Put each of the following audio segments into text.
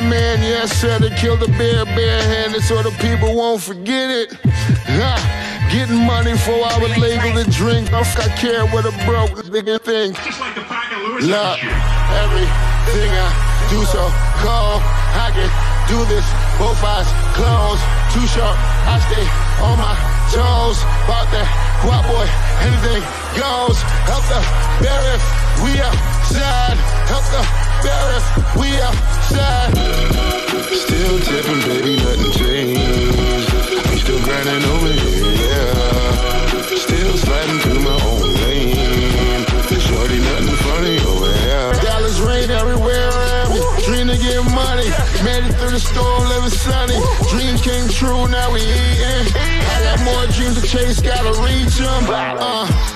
man, yes, said to kill the bear barehanded so the people won't forget it. Getting money for our legal to drink. I care what a broke nigga think. Just like the pack of Lewiz. Look, everything I do so cold. I can do this, both eyes closed. Too sharp, I stay on my toes. About that guap boy, anything goes. Help the bear if we outside. Help the bear if we outside. Still tipping, baby, nothing changed. We still grinding over here, yeah. Still sliding through my own lane. Shorty, nothing funny over here. Dallas rain everywhere around me. Dream to get money. Made it through the storm, living sunny. Dreams came true, now we eating. I got more dreams to chase, gotta reach them.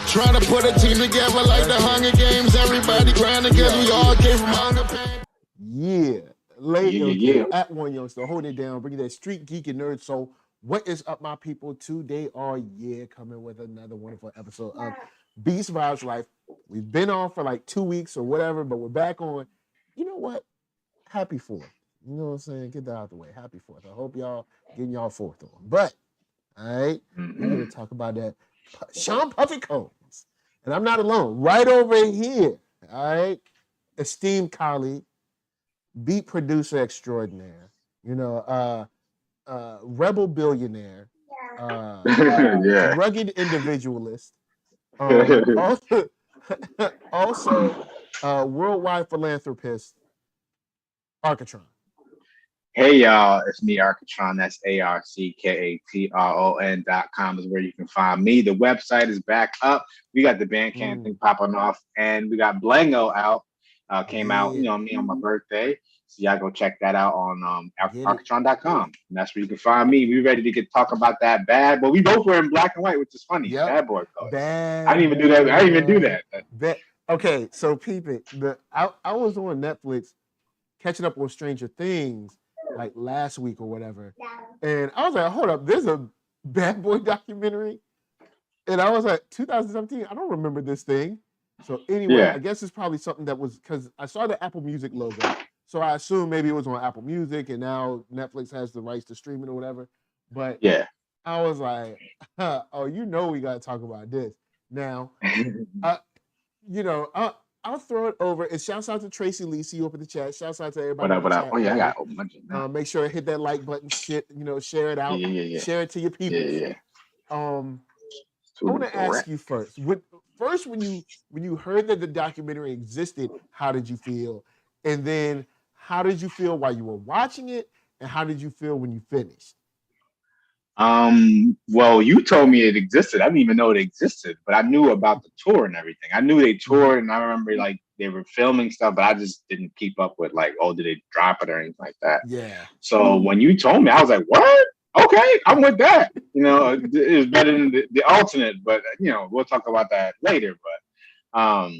Trying to put a team together like the Hunger Games. Everybody grind together, we all came from hunger pain. Yeah. Later at OneYoungsta, hold it down, bring that StreetGeek and NERDSoul. What is up, my people? Today are coming with another wonderful episode of Beast Vibes Life. We've been on for like 2 weeks or whatever, but we're back on. You know what? Happy 4th. You know what I'm saying? Get that out of the way. Happy 4th. I hope y'all getting y'all 4th on. But, all right, we're going to talk about that Sean Puffy Combs. And I'm not alone. Right over here, all right, esteemed colleague, beat producer extraordinaire, you know, rebel billionaire, rugged individualist, also worldwide philanthropist, Arckatron. Hey y'all, it's me, Arckatron. That's ARCKATRON.com is where you can find me. The website is back up. We got the Bandcamp thing popping off, and we got Blango out. Came out, you know, me on my birthday. So y'all go check that out on Arckatron.com. And that's where you can find me. We ready to talk about that bad, but we both were in black and white, which is funny. Yep. Bad boy colors. I didn't even do that. I didn't even do that. Okay, so peep it. I was on Netflix catching up on Stranger Things like last week or whatever. And I was like, hold up, there's a bad boy documentary. And I was like, 2017, I don't remember this thing. So anyway, I guess it's probably something that was, because I saw the Apple Music logo. So I assume maybe it was on Apple Music and now Netflix has the rights to stream it or whatever. But I was like, oh, you know we got to talk about this. Now, you know, I'll throw it over. And shouts out to Tracy Lee. See you up in the chat. Shouts out to everybody. What up? Oh, yeah, I got a bunch of make sure to hit that like button. Shit, you know, share it out. Share it to your people. I want to ask you first. When you heard that the documentary existed, how did you feel? And then how did you feel while you were watching it? And how did you feel when you finished? Well, you told me it existed. I didn't even know it existed, but I knew about the tour and everything. I knew they toured, and I remember like they were filming stuff, but I just didn't keep up with like, oh, did they drop it or anything like that? Yeah. So when you told me, I was like, what? Okay, I'm with that. You know, it was better than the alternate, but you know, we'll talk about that later. But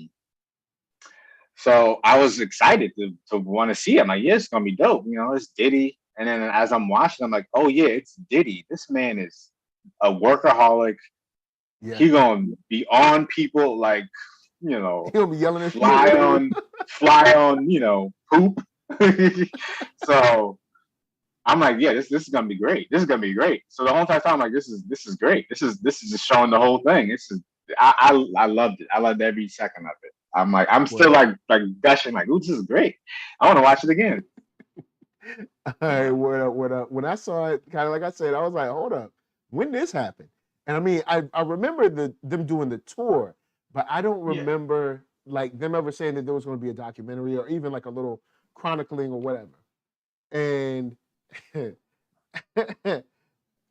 so I was excited to want to see it. I'm like, yeah, it's gonna be dope. You know, it's Diddy. And then as I'm watching, I'm like, oh yeah, it's Diddy. This man is a workaholic. Yeah. He gonna be on people like, you know, he'll be yelling at fly on, you know, poop. So I'm like, yeah, this is gonna be great. This is gonna be great. So the whole entire time, I'm like, this is great. This is just showing the whole thing. I loved it. I loved every second of it. I'm like, I'm still like gushing, like, ooh, this is great. I want to watch it again. All right, what up? When I saw it, kind of like I said, I was like, hold up, when this happened? And I mean, I remember them doing the tour, but I don't remember like them ever saying that there was going to be a documentary or even like a little chronicling or whatever. And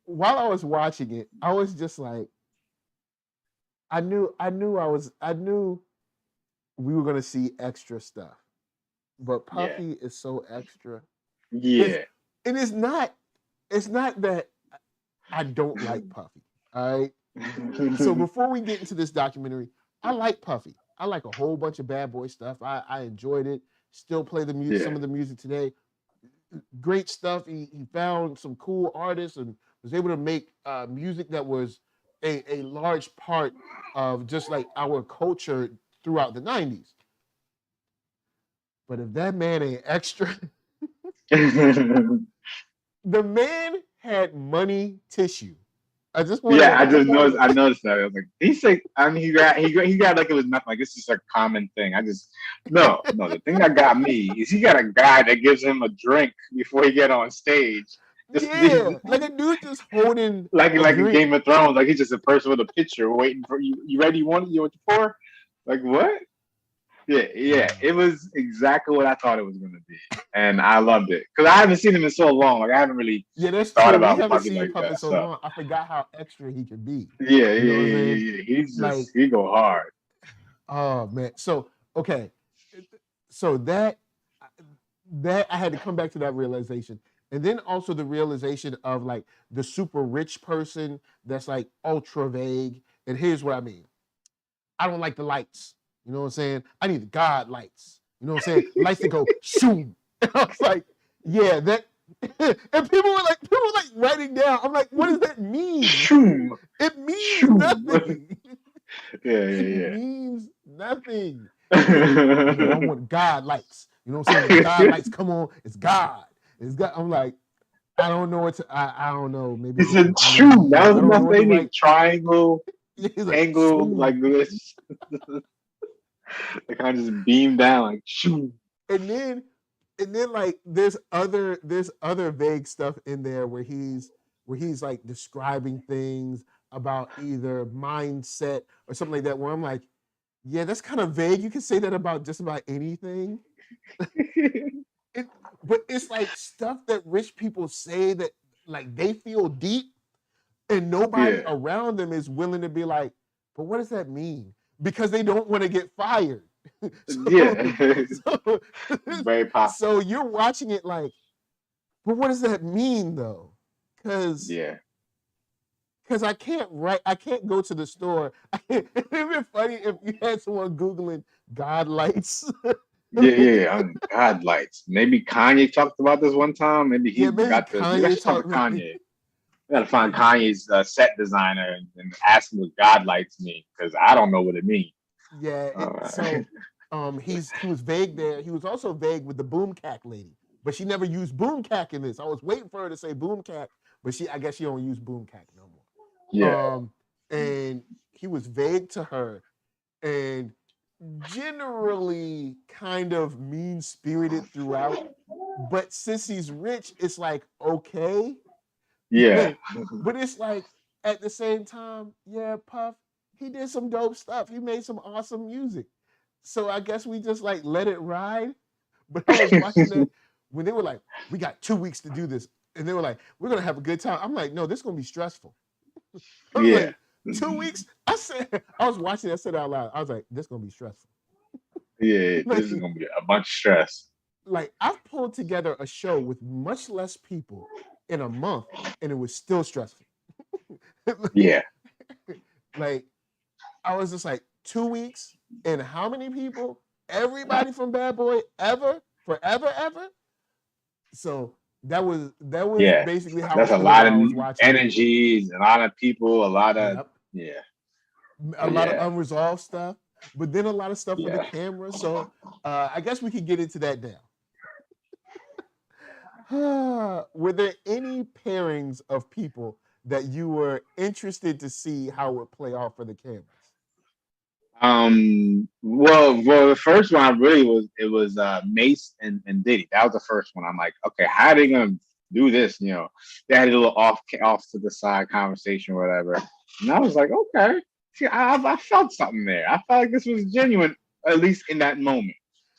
while I was watching it, I was just like, I knew we were going to see extra stuff, but Puffy is so extra. Yeah. And it's not that I don't like Puffy. All right. So before we get into this documentary, I like Puffy. I like a whole bunch of bad boy stuff. I enjoyed it. Still play the music, some of the music today. Great stuff. He found some cool artists and was able to make music that was a large part of just like our culture throughout the 90s. But if that man ain't extra, The man had money tissue. I just want I noticed that. I was like, he's like, I mean, he got like it was nothing. Like, this is a common thing. No. The thing that got me is he got a guy that gives him a drink before he get on stage. Like a dude just holding like in Game of Thrones, like he's just a person with a pitcher waiting for you. You ready? You want you for? Like what? Yeah. It was exactly what I thought it was gonna be, and I loved it because I haven't seen him in so long. Like I haven't really that's thought true. about we haven't Puffy seen like Puffy that. so long. I forgot how extra he could be. Yeah. He's just like, he go hard. Oh man. So okay. So that I had to come back to that realization. And then also the realization of like the super rich person that's like ultra vague. And here's what I mean. I don't like the lights. You know what I'm saying? I need the God lights. You know what I'm saying? Lights that go shoom. And I was like, yeah, that. And people were like writing down. I'm like, what does that mean? Shoom. It means nothing. It means nothing. I want God lights. You know what I'm saying? When God lights come on, it's God. It's God. I'm like, I don't know what to. I don't know. Maybe it's a shoom. That was enough. They need triangle, angle, like this. They kind of just beam down like shoom. And then like there's other vague stuff in there where he's like describing things about either mindset or something like that. Where I'm like, yeah, that's kind of vague. You can say that about just about anything. But it's like stuff that rich people say that like they feel deep, and nobody around them is willing to be like, but what does that mean? Because they don't want to get fired. Very possible. So you're watching it like, but what does that mean though? Because I can't go to the store. It'd be funny if you had someone Googling God lights. God lights. Maybe Kanye talked about this one time. Maybe he got this. We got to Kanye. We got to find Kanye's set designer and ask him what God lights mean, because I don't know what it means. So he was vague there. He was also vague with the boom cack lady, but she never used boom cack in this. I was waiting for her to say boom cack, but I guess she don't use boom cack no more. And he was vague to her, and generally kind of mean-spirited throughout, but since he's rich, it's like okay. But it's like at the same time, Puff, he did some dope stuff. He made some awesome music. So I guess we just like let it ride. But I was watching that when they were like, we got 2 weeks to do this. And they were like, we're gonna have a good time. I'm like, no, this is gonna be stressful. Like, 2 weeks. I was watching. I said out loud. I was like, "This is gonna be stressful." This is gonna be a bunch of stress. Like I've pulled together a show with much less people in a month, and it was still stressful. Like I was just like 2 weeks, and how many people? Everybody from Bad Boy forever. So that was basically how. That's a lot of energies, a lot of people, a lot of a lot of unresolved stuff, but then a lot of stuff with the camera. So I guess we could get into that now. Were there any pairings of people that you were interested to see how it would play off for the cameras? Well, the first one I really was Mace and Diddy. That was the first one. I'm like, okay, how are they gonna do this? You know, they had a little off to the side conversation or whatever. And I was like, okay. See, I felt something there. I felt like this was genuine, at least in that moment.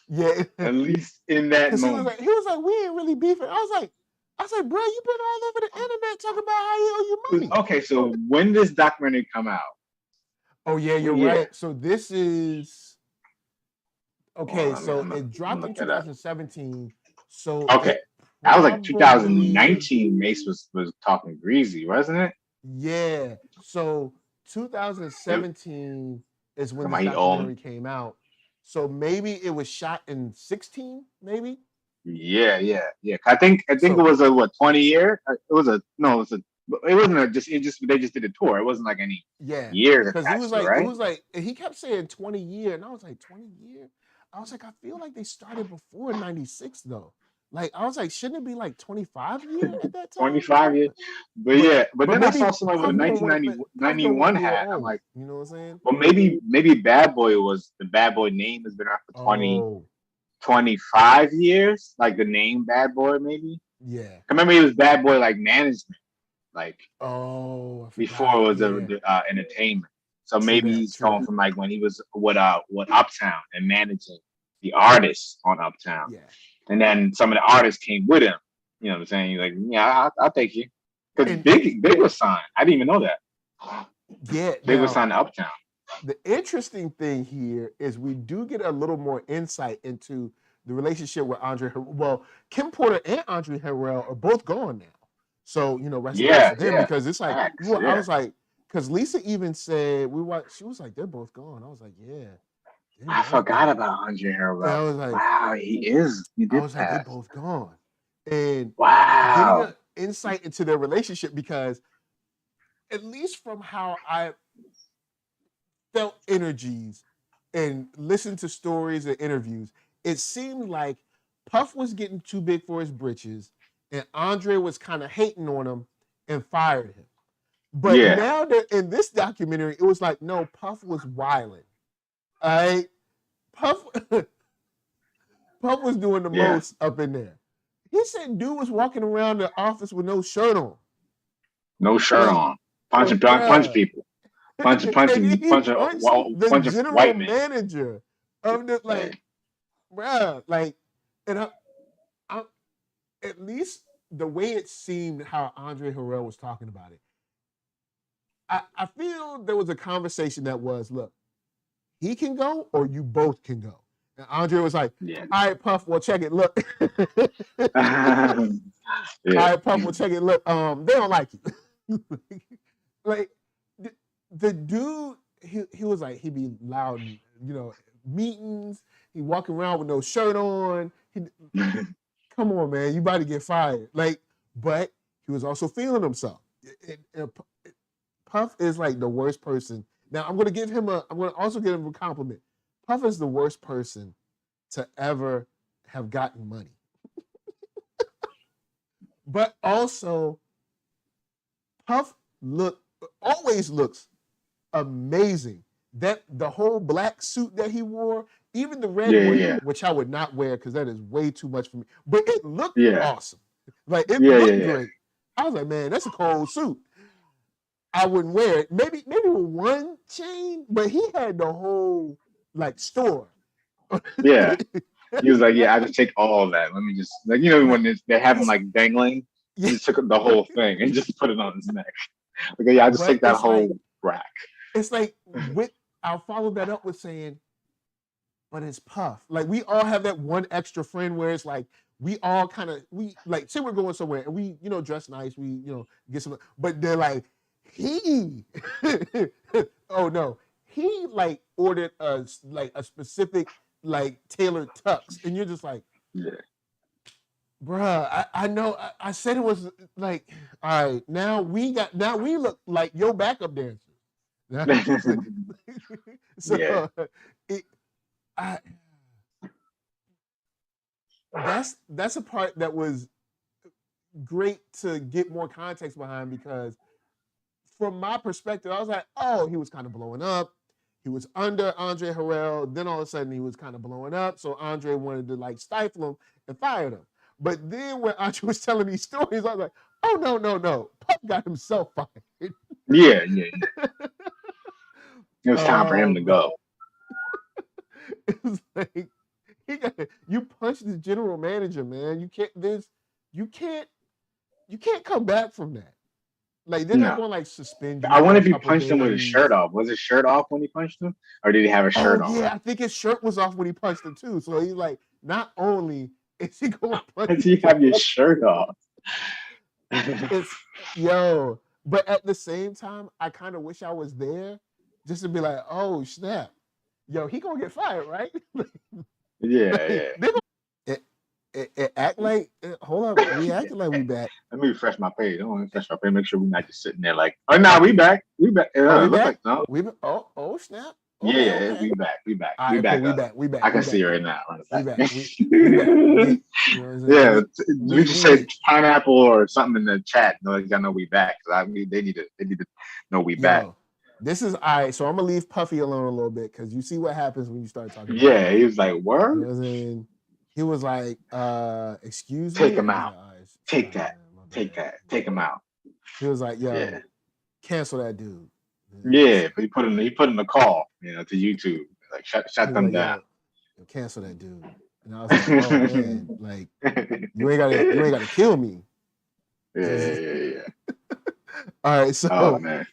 Yeah. At least in that moment. He was like, we ain't really beefing. I was like, bro, you've been all over the internet talking about how you owe you money. Okay, so when did this documentary come out? Oh yeah, you're right. So this is so it dropped in 2017. So okay, that was like 2019. Mace was talking greasy, wasn't it? Yeah. So 2017 is when the documentary came out. So maybe it was shot in 16, maybe. Yeah. I think it was a 20 year. It wasn't they just did a tour. It wasn't like any years. Because it was like he kept saying 20 year, and I was like 20 year. I was like, I feel like they started before 96 though. Like I was like, shouldn't it be like 25 years at that time? 25 years. But then I saw somebody with a Puff don't want 1991 to feel hat. I'm old. like, you know what I'm saying? well, maybe Bad Boy was the Bad Boy name has been around for 25 years. Like the name Bad Boy, maybe. Yeah. I remember he was Bad Boy like management, like before it was entertainment. So maybe he's going from like when he was with Uptown and managing the artists on Uptown. Yeah. And then some of the artists came with him. You know what I'm saying? He's like, yeah, I'll take you. Because Big was signed. I didn't even know that. Yeah. Big was signed to Uptown. The interesting thing here is we do get a little more insight into the relationship with Andre. Well, Kim Porter and Andre Harrell are both gone now. So, rest in peace to them because it's like, I was like, because Lisa even said, she was like, they're both gone. I was like, yeah. I forgot about Andre Harrell. I was like, wow, he is. He did I was like, they're both gone. And wow, getting an insight into their relationship because at least from how I felt energies and listened to stories and interviews, it seemed like Puff was getting too big for his britches and Andre was kind of hating on him and fired him. But now that in this documentary, it was like, no, Puff was wilding. All right, Puff was doing the most up in there. He said dude was walking around the office with no shirt on. No shirt on. Punch people. Punch a white man. Manager of the and I at least the way it seemed how Andre Harrell was talking about it. I feel there was a conversation that was, look, he can go or you both can go. And Andre was like, all right, Puff, well, check it. Look. All right, Puff, well, check it. Look, they don't like you. Like, the dude, he was like, he'd be loud, meetings. He walking around with no shirt on. Come on, man, you about to get fired. Like, but he was also feeling himself. Puff is like the worst person. Now I'm gonna also give him a compliment. Puff is the worst person to ever have gotten money. But also, Puff always looks amazing. That the whole black suit that he wore, even the red one, which I would not wear because that is way too much for me. But it looked awesome. Like it looked great. I was like, man, that's a cold suit. I wouldn't wear it. Maybe with one chain, but he had the whole store. Yeah. He was like, yeah, I just take all of that. Let me just when they have him like dangling, he just took the whole thing and just put it on his neck. Okay, yeah, I just take that whole rack. It's like I'll follow that up with saying, but it's Puff. Like we all have that one extra friend where it's like we all kind of say we're going somewhere and we dress nice, we get some, but they're like he oh no, he ordered a specific tailored tux, and you're just like, bruh, I know I said it was all right, now we look like your backup dancer. So that's a part that was great to get more context behind because from my perspective, I was like, oh, he was kind of blowing up. He was under Andre Harrell. Then all of a sudden he was kind of blowing up. So Andre wanted to stifle him and fired him. But then when Andre was telling these stories, I was like, oh, no. Puff got himself fired. Yeah. It was time for him to go. It was like, you punched the general manager, man. You can't come back from that. They're not going to suspend you. I wonder if he punched him with his shirt off. Was his shirt off when he punched him? Or did he have a shirt on? Yeah, I think his shirt was off when he punched him too. So he's like, not only is he going to punch Does he have your shirt off? But at the same time, I kind of wish I was there just to be like, oh, snap. Yo, he going to get fired, right? Yeah. It act like, hold up, we acting like we back. Let me refresh my page. I want to refresh my page, make sure we're not just sitting there like, oh, no, we back. We back. We back? Oh, snap. Yeah, Okay. we back. All we right, back cool. up. We back. I can We see back. it right now. We back. We back. You know what I'm saying? Yeah, we just said pineapple or something in the chat. No, you gotta know we back. I mean, they need to know we back. Yo, this is all right. So I'm gonna leave Puffy alone a little bit because you see what happens when you start talking about Yeah, Puffy. he was like, You "Word, know what I'm saying? He was like, excuse take me. him I was out. like, all right, Take man, that. my Take bad. that. Take him out." He was like, Yeah, yo, cancel that dude. yeah. But he put in the call, to YouTube, like shut He was them like, down. yo, cancel that dude. And I was like, oh man, like you ain't gotta kill me. Yeah. All right, so Oh man.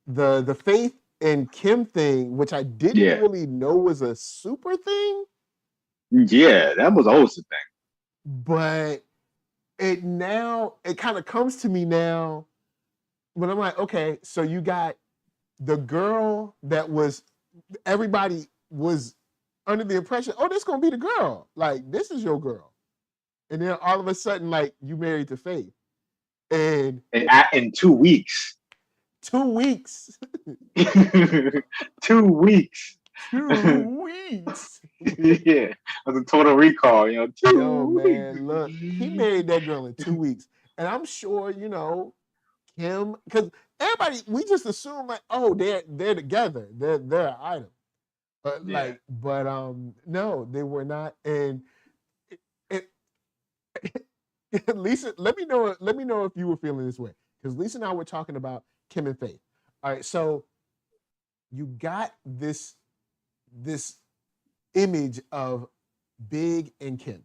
The Faith and Kim thing, which I didn't really know was a super thing. Yeah, that was always the thing. But it kind of comes to me now when I'm like, okay, so you got the girl that everybody was under the impression, oh, this gonna be the girl. Like, this is your girl. And then all of a sudden, like, you married to Faith. And in 2 weeks. 2 weeks. 2 weeks. 2 weeks. Yeah, that's a total recall. Yo, man, look, he married that girl in 2 weeks, and I'm sure Kim, because everybody, we just assume like, oh, they're together, they're an item, but no, they were not, and Lisa, let me know if you were feeling this way, because Lisa and I were talking about Kim and Faith. All right, so you got this image of Big and Kim.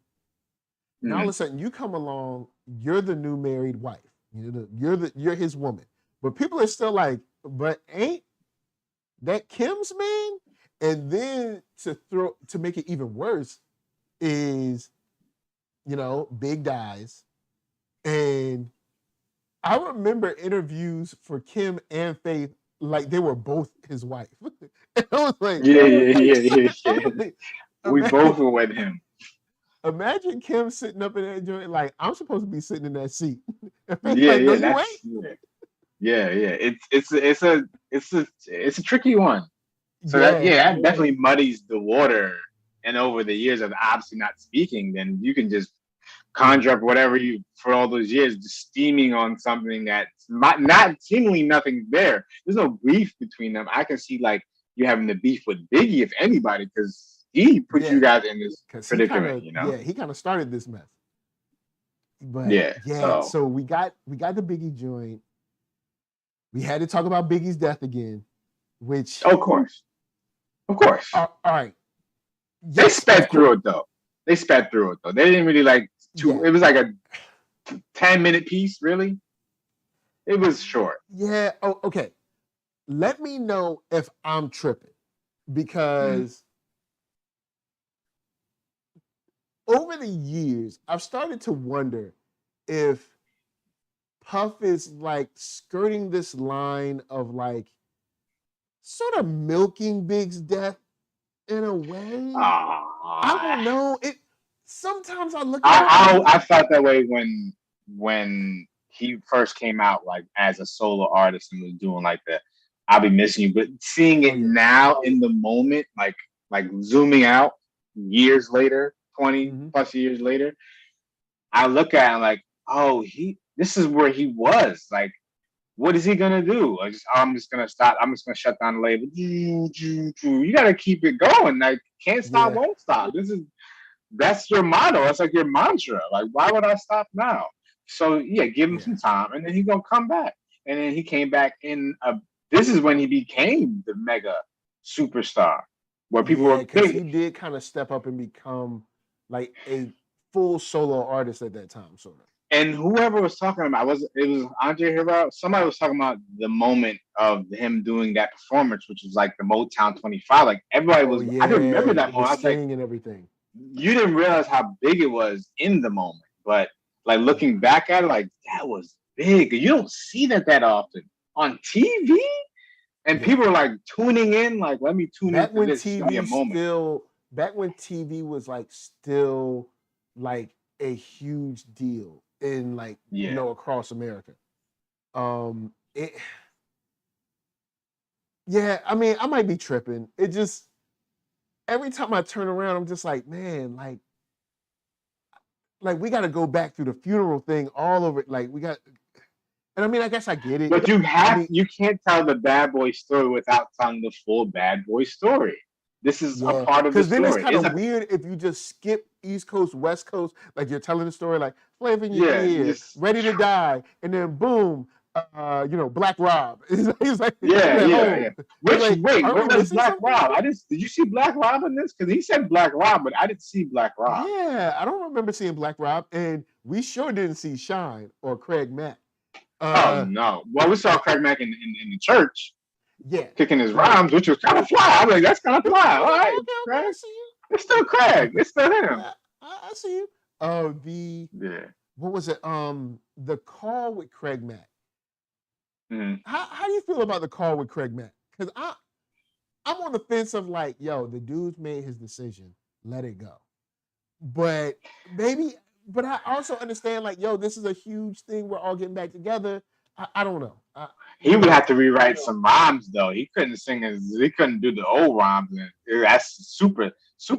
Now all of a sudden you come along, you're the new married wife. You're his woman. But people are still like, but ain't that Kim's man? And then to make it even worse is, Big dies. And I remember interviews for Kim and Faith like they were both his wife. And I was like, yeah. We both were with him. Imagine Kim sitting up in that joint, like, I'm supposed to be sitting in that seat. Yeah. Yeah. It's a tricky one. So that definitely muddies the water. And over the years of obviously not speaking, then you can just conjure up whatever you for all those years, just steaming on something that's not seemingly nothing there. There's no beef between them. I can see like you having the beef with Biggie, if anybody, because he put you guys in this predicament. He kind of started this mess. But so we got the Biggie joint. We had to talk about Biggie's death again, which of course. All right. They sped through it though. They didn't really like it was like a 10-minute piece, really. It was short. Yeah. Oh, okay. Let me know if I'm tripping, because over the years, I've started to wonder if Puff is like skirting this line of like sort of milking Big's death in a way. I don't know. Sometimes I look at I felt that way when he first came out, like as a solo artist, and was doing like the "I'll Be Missing You," but seeing it now in the moment, like zooming out years later, 20 plus years later, I look at him like, oh, this is where he was. Like, what is he gonna do? I'm just gonna stop. I'm just gonna shut down the label. You gotta keep it going. Like, can't stop, won't stop. That's your motto. That's like your mantra. Like, why would I stop now? So give him some time, and then he's gonna come back. And then he came back this is when he became the mega superstar, where people were because he did kind of step up and become like a full solo artist at that time, sort of. And whoever was talking about it was Andre Harrell. Somebody was talking about the moment of him doing that performance, which was like the Motown 25. Like everybody was. I didn't remember that moment. I was like, and everything. You didn't realize how big it was in the moment, but like looking back at it, like that was big. You don't see that often on TV, and people are like tuning in. Like, let me tune in for this. Be a moment. Back when TV was like still like a huge deal in like across America. Yeah, I mean, I might be tripping. It just every time I turn around, I'm just like, man, like we got to go back through the funeral thing all over. Like we got, and I mean, I guess I get it. But you can't tell the bad boy story without telling the full bad boy story. This is a part of the story. Because then it's kind of weird if you just skip East Coast, West Coast, like you're telling the story, like Flavor in your ear, ready to die, and then boom, Black Rob. He's like, yeah. Wait, what was Black Rob? Did you see Black Rob in this? Because he said Black Rob, but I didn't see Black Rob. Yeah, I don't remember seeing Black Rob, and we sure didn't see Shine or Craig Mack. Oh no! Well, we saw Craig Mack in the church. Yeah, kicking his rhymes, which was kind of fly. I'm like, that's kind of fly. All right, okay, I see you. It's still Craig. It's still him. I see you. What was it? The call with Craig Mack. Mm-hmm. How do you feel about the call with Craig Mack? Because I'm on the fence of like, yo, the dude's made his decision. Let it go. But I also understand like, yo, this is a huge thing. We're all getting back together. I don't know. He would have to rewrite some rhymes though. He couldn't he couldn't do the old rhymes. And that's super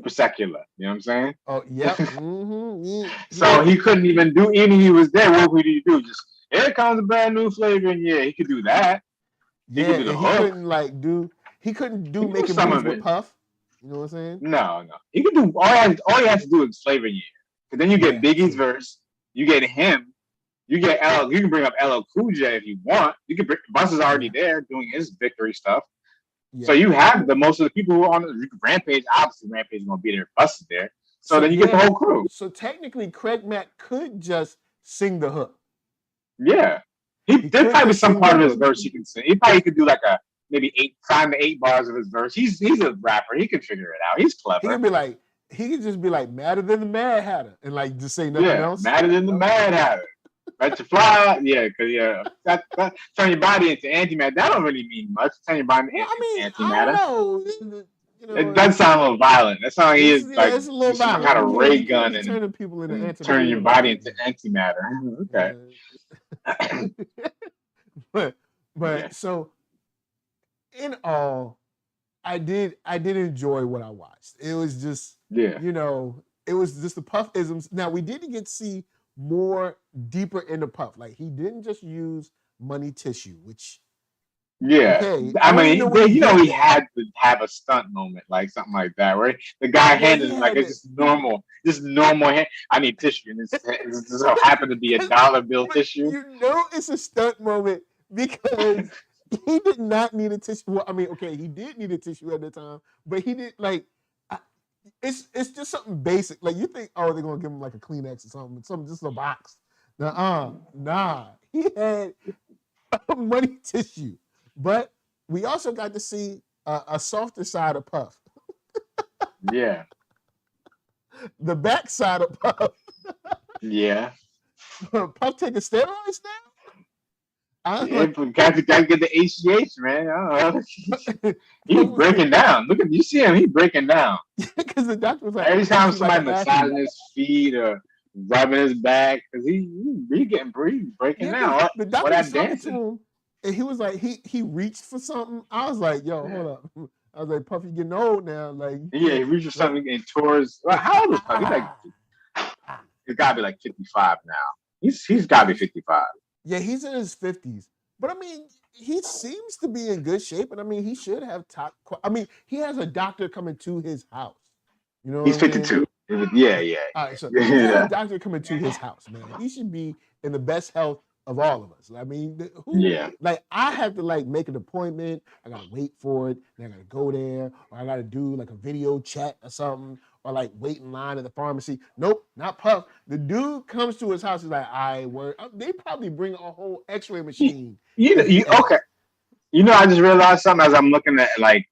secular. You know what I'm saying? Oh yeah. Mm-hmm. So he couldn't even do any. He was there. What would he do? Just here comes a brand new flavor, and he could do that. He couldn't do making moves with Puff. You know what I'm saying? No. He could do all he has to do is flavor in your ear. But then you get Biggie's verse. You get him. You get L. You can bring up LL Cool J if you want. You can. Bus is already there doing his victory stuff. Yeah. So you have most of the people who are on Rampage. Obviously, Rampage is going to be there. Bus is there. So then you get the whole crew. So technically, Craig Mack could just sing the hook. Yeah, there's probably some part of his verse he can sing. He probably could do like maybe 5 to 8 bars of his verse. He's a rapper. He can figure it out. He's clever. He could just be like madder than the Mad Hatter and like just say nothing else. Madder than the Mad Hatter. Right to fly, because that turn your body into antimatter. That don't really mean much. Turn your body into antimatter. I don't know. It does sound a little violent. That sound like it's a little violent. Kind of ray gun and turning people into antimatter. Turning your body into antimatter. Okay. but so in all, I did enjoy what I watched. It was just it was just the Puff-isms. Now we didn't get to see more deeper into Puff. Like he didn't just use money tissue, which I mean, he had to have a stunt moment, like something like that, right? The guy handed him like it's just normal hand. I need tissue, and this so happened to be a dollar bill tissue. It's a stunt moment because he did not need a tissue. Well, I mean, okay, he did need a tissue at the time, but he did like. It's just something basic. Like you think, they're gonna give him like a Kleenex or something just a box. Nah. He had money tissue, but we also got to see a softer side of Puff. Yeah. The back side of Puff. Yeah. Puff taking steroids now? Got to get the HGH, man. I don't know. He's breaking down. Look at you see him. He's breaking down. Because the doctor was like, every time somebody massaging his feet or rubbing his back, because he's breaking down. The doctor was talking to him, and he was like, he reached for something. I was like, yo, hold up. I was like, Puffy getting old now. Like, he reached for something and towards. Well, how old is Puffy? He's got to be like 55 now. He's got to be 55. Yeah, he's in his 50s. But, I mean, he seems to be in good shape. And, I mean, he should have he has a doctor coming to his house. You know, he's 52. Yeah. All right, so he has a doctor coming to his house, man. He should be in the best health of all of us. I mean, like, I have to, like, make an appointment. I got to wait for it. And I got to go there. Or I got to do, like, a video chat or something. Or like wait in line at the pharmacy. Nope, not Puff. The dude comes to his house. He's like, they probably bring a whole X-ray machine. Okay. I just realized something as I'm looking at like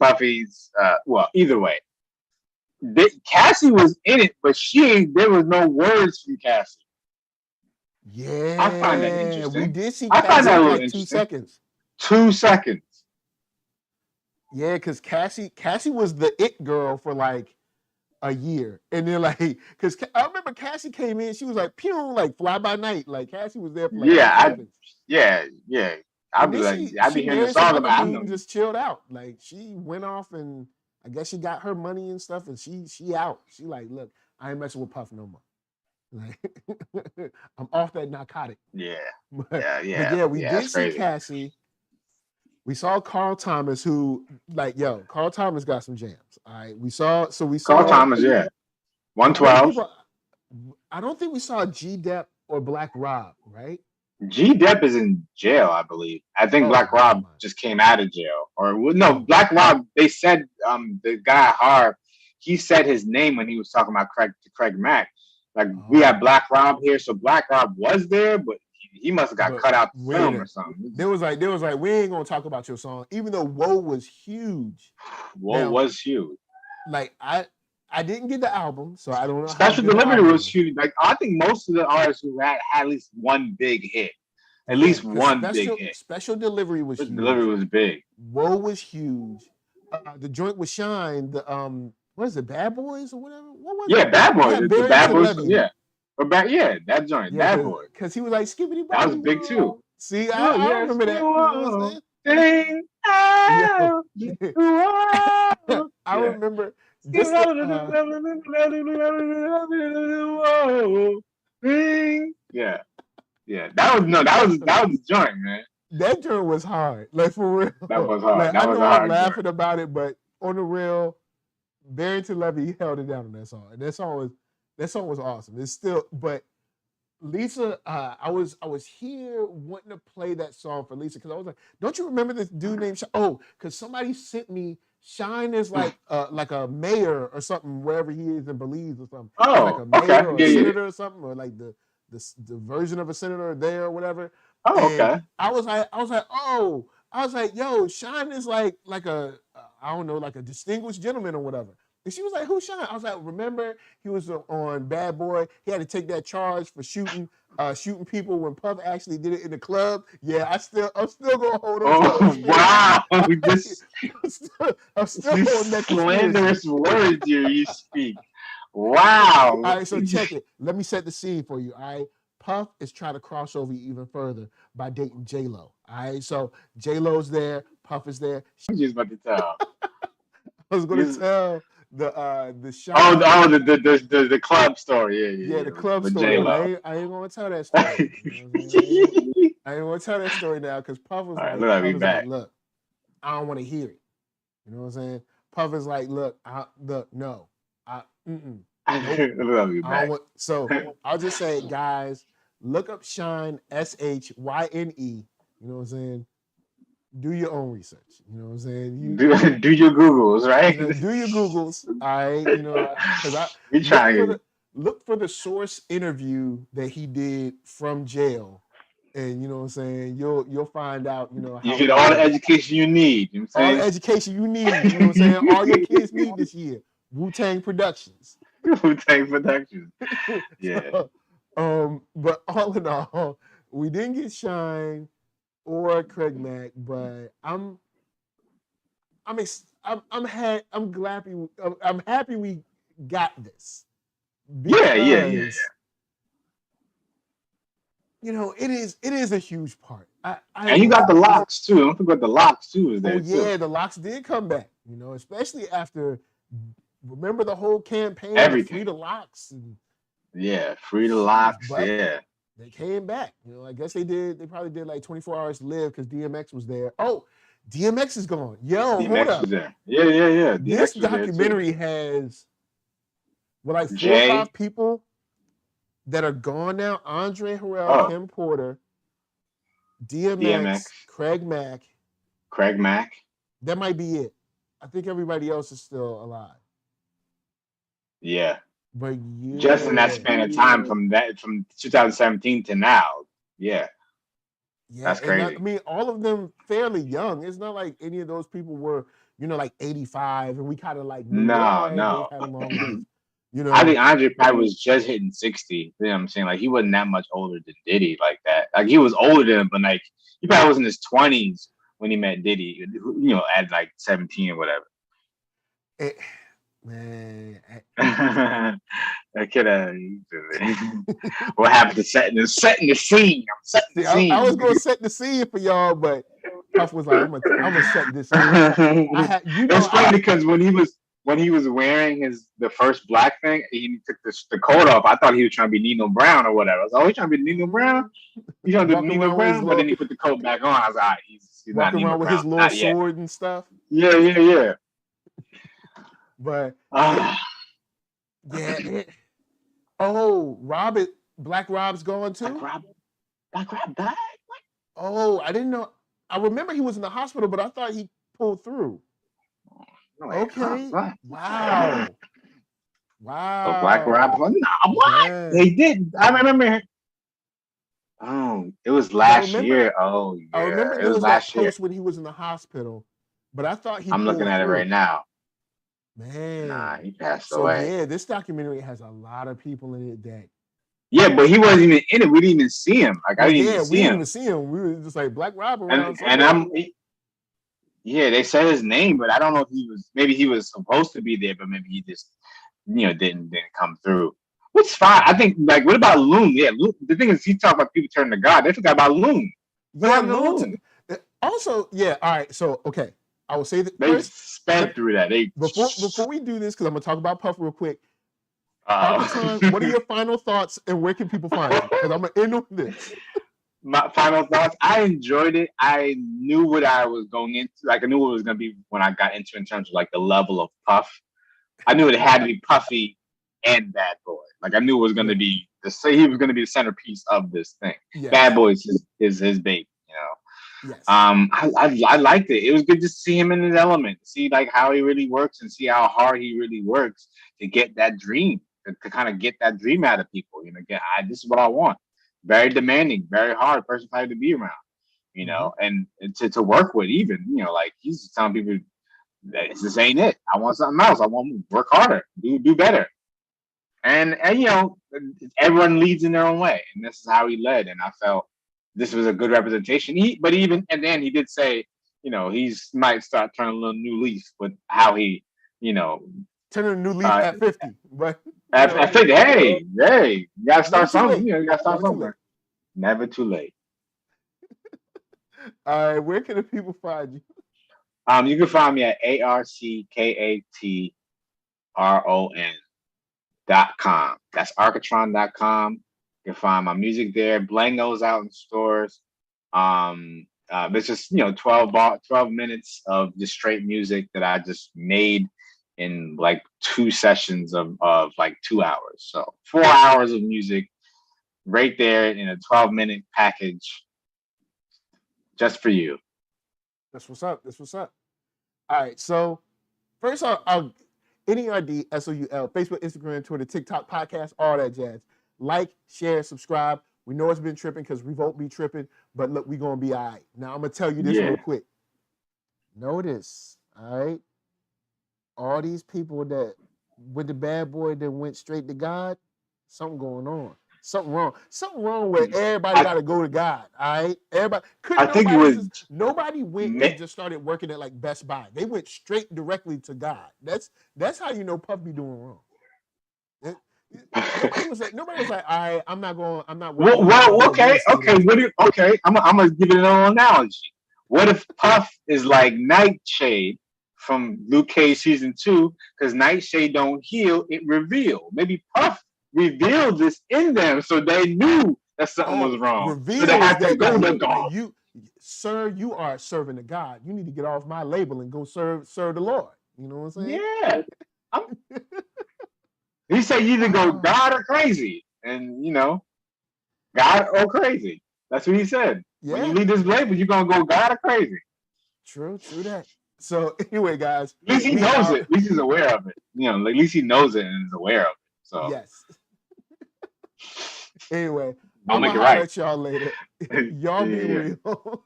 Puffy's. Well, either way, Cassie was in it, but there was no words from Cassie. Yeah, I find that interesting. We did see Cassie for like 2 seconds. 2 seconds. Yeah, because Cassie was the it girl for like a year. And then like, because I remember Cassie came in, she was like, pew, like fly by night. Like Cassie was there for like seconds. Yeah. I'd be like, I'd be hearing the song about him. Just chilled out. Like she went off and I guess she got her money and stuff, and she out. She like, look, I ain't messing with Puff no more. Like I'm off that narcotic. Yeah. But we did see Cassie. We saw Carl Thomas, who like, Carl Thomas got some jams. All right. We saw Carl Thomas, 112. I don't think we saw G-Dep or Black Rob, right? G-Dep is in jail, I believe. I think Black Rob just came out of jail. Or no, Black Rob, they said the guy Harv, he said his name when he was talking about Craig Mack. Like we had Black Rob here, so Black Rob was there, but he must have got cut out the film or something. There was like, we ain't gonna talk about your song, even though Woe was huge. Woe was huge. Like I didn't get the album, so I don't know. Special Delivery was huge. Like I think most of the artists who had at least one big hit. At least one big hit. Special Delivery was huge. Delivery was big. Woe was huge. The joint with Shine, the what is it, Bad Boys or whatever? What was it? Bad Boys. The Bad Boys. Yeah. That joint. Bad Boys. Because he was like skibbity. That was big too. See, I remember that. I remember. Yeah. That was the joint, man. That joint was hard. Like for real. That was hard. Like, I know I'm laughing about it, but on the real, Barrington Levy, he held it down on that song. And that song was awesome. It's still, but Lisa, I was here wanting to play that song for Lisa because I was like, don't you remember this dude named Shine? Oh, because somebody sent me Shine is like a mayor or something wherever he is in Belize or something. Oh, like a mayor or a senator or something, or like the version of a senator there or whatever. Oh, and okay. I was like, yo, Shine is like a I don't know, like a distinguished gentleman or whatever. And she was like, who's Shine? I was like, remember he was on Bad Boy. He had to take that charge for shooting people when Puff actually did it in the club. Yeah, I'm still gonna hold on. Oh wow! I'm still holding that slanderous words you speak. Wow. All right, so check it. Let me set the scene for you. All right, Puff is trying to cross over even further by dating J-Lo. All right, so J-Lo's there, Puff is there. I was just about to tell. I was going to tell the shot. The club story. Yeah, the club story. I ain't gonna tell that story. I ain't gonna tell that story now because Puff was like, look, I don't want to hear it. You know what I'm saying? Puff is like, nope. So I'll just say, guys, look up Shine, SHYNE. You know what I'm saying? Do your own research. You know what I'm saying? Do your Googles, right? Do your Googles. Look for the source interview that he did from jail. And you know what I'm saying? You'll find out, how you get all the education you need. You know what I'm saying? All the education you need. You know what I'm saying? All your kids need this year. Wu-Tang Productions. Wu-Tang Productions. Yeah. So, but all in all, we didn't get Shine or Craig Mack, but I'm happy we got this. Yeah. It is a huge part. And you got the locks too. Don't forget the locks too is there. Oh yeah, the locks did come back. Especially after, remember the whole campaign, everything. Free the Locks. Free the locks. Yeah. They came back. I guess they did. They probably did like 24 Hours to Live because DMX was there. Oh, DMX is gone. Yo, DMX hold up. Was there. Yeah. This documentary has like 4 or 5 people that are gone now. Andre Harrell, Kim Porter, DMX, Craig Mack. That might be it. I think everybody else is still alive. Yeah. But just in that span of time from 2017 to now. Yeah. That's crazy. All of them fairly young. It's not like any of those people were, like 85 and we kind of like no. I think Andre probably was just hitting 60. You know what I'm saying? Like he wasn't that much older than Diddy like that. Like he was older than him, but like he probably was in his 20s when he met Diddy, at like 17 or whatever. Man. That kid, what happened to setting the scene? I'm setting the scene. I was gonna set the scene for y'all, but Puff was like, I'm gonna set this scene. I had, it was funny because when he was wearing the first black thing, he took the coat off. I thought he was trying to be Nino Brown or whatever. I was like, oh, he's trying to be Nino Brown? He's trying to be Nino Brown? But then he put the coat back on. I was like, all right, he's not Nino around with Brown. His little sword and stuff. Yeah. But Black Rob's going too? Black Rob died? What? Oh, I didn't know. I remember he was in the hospital, but I thought he pulled through. No, okay. Wow. So Black Rob, what? Yeah. They did. I remember. Oh, it was last year. Oh, yeah. I remember it was last year when he was in the hospital, but I thought I'm looking at it right now. Man. Nah, he passed away. Yeah, this documentary has a lot of people in it that. Yeah, but he wasn't even in it. We didn't even see him. Like I didn't even see him. We didn't even see him. We were just like Black Rob around. Yeah, they said his name, but I don't know if maybe he was supposed to be there, but maybe he just, didn't come through. Which is fine. I think, like, what about Loon? Yeah, Loon, the thing is, he talked about people turning to God. They forgot about Loon. Yeah, Loon. Also, yeah, all right. So, okay. I will say that they sped through that. Before we do this, because I'm gonna talk about Puff real quick. Arckatron, what are your final thoughts, and where can people find you? Because I'm gonna end on this. My final thoughts. I enjoyed it. I knew what I was going into. Like I knew what it was gonna be when I got into it in terms of like the level of Puff. I knew it had to be Puffy and Bad Boy. Like I knew it was gonna be he was gonna be the centerpiece of this thing. Yes. Bad Boy is his baby. Yes. I liked it. It was good to see him in his element, see like how he really works and see how hard he really works to get that dream, to kind of get that dream out of people. This is what I want. Very demanding, very hard person to be around, and to work with even, like he's just telling people that this ain't it. I want something else. I want to work harder, do better. And everyone leads in their own way. And this is how he led. And I felt this was a good representation. But even and then he did say, he might start turning a little new leaf with how he, turning a new leaf at 50. But at 50, hey, you gotta start something. You gotta start somewhere. Never too late. All right, where can the people find you? You can find me at ARCKATRON.com. That's Arckatron.com. You can find my music there. Blango's out in stores. It's just 12 minutes of just straight music that I just made in like 2 sessions of like 2 hours. So 4 hours of music right there in a 12-minute package just for you. That's what's up. All right. So first I'll NERDSoul, Facebook, Instagram, Twitter, TikTok, podcast, all that jazz. Like, share, subscribe. We know it's been tripping because we won't be tripping, but look, we're going to be all right. Now, I'm going to tell you this real quick. Notice, all right, all these people that with the Bad Boy that went straight to God, something going on. Something wrong where everybody got to go to God, all right? Nobody went and just started working at like Best Buy. They went straight directly to God. That's how you know Puff be doing wrong. Nobody was like, all right, I'm not. Okay. I'm gonna give it an analogy. What if Puff is like Nightshade from Luke Cage season 2? Because Nightshade don't heal, it reveal. Maybe Puff revealed this in them, so they knew that something was wrong. Reveal so they had to go to God. Sir, you are serving the God. You need to get off my label and go serve the Lord. You know what I'm saying? Yeah. He said you either go God or crazy. And, God or crazy. That's what he said. Yeah. When you leave this label, you're going to go God or crazy. True that. So, anyway, guys. At least he knows it. At least he's aware of it. At least he knows it and is aware of it. So. Yes. Anyway. I'll make it right. Catch y'all later. Y'all be real.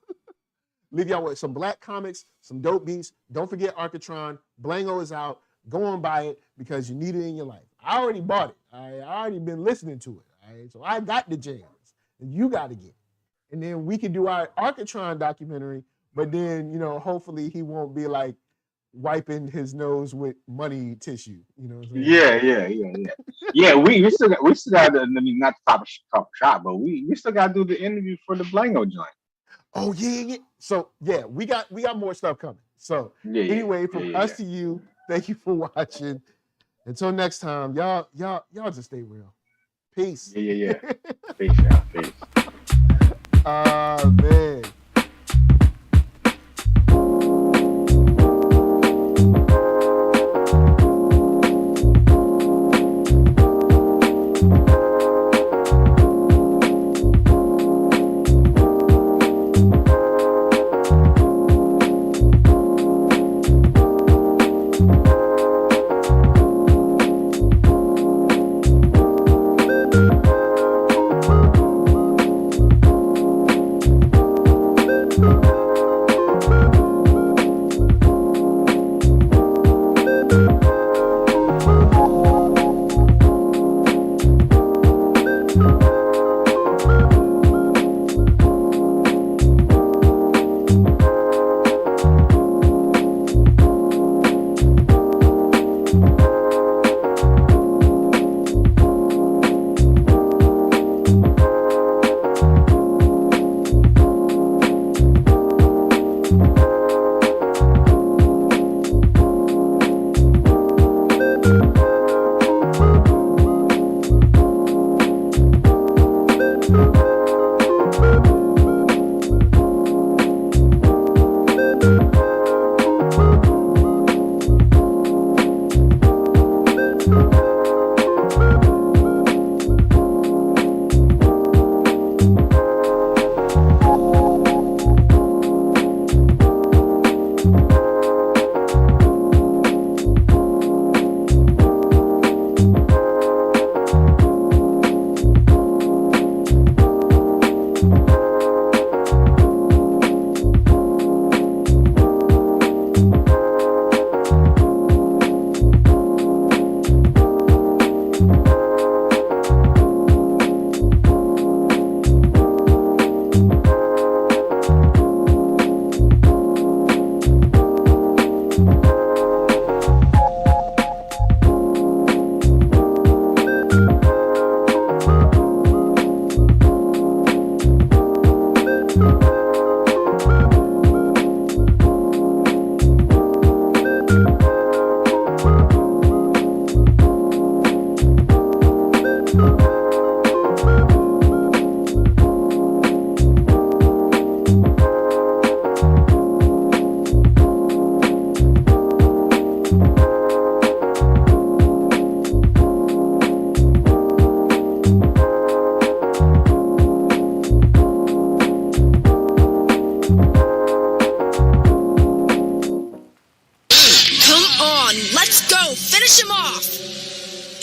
Leave y'all with some black comics, some dope beats. Don't forget Arckatron. Blango is out. Go on, buy it because you need it in your life. I already bought it. I already been listening to it. All right? So I got the jams. And you got to get it. And then we can do our Arckatron documentary, but then, hopefully he won't be like wiping his nose with money tissue. You know what I'm saying? Yeah. We still got. I mean, not the top shot, but we still got to do the interview for the Blango joint. Oh yeah. So yeah, we got more stuff coming. So anyway, from us to you, thank you for watching. Until next time, y'all just stay real. Peace. Yeah. Peace, y'all. Peace. Man.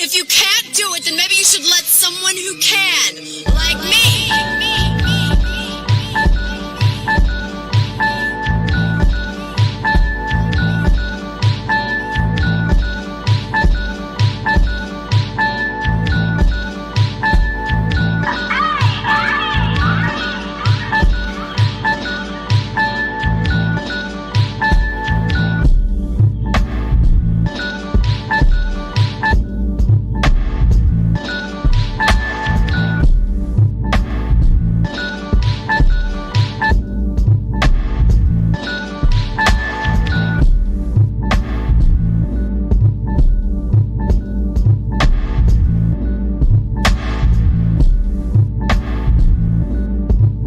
If you can't do it, then maybe you should let someone who can, like me,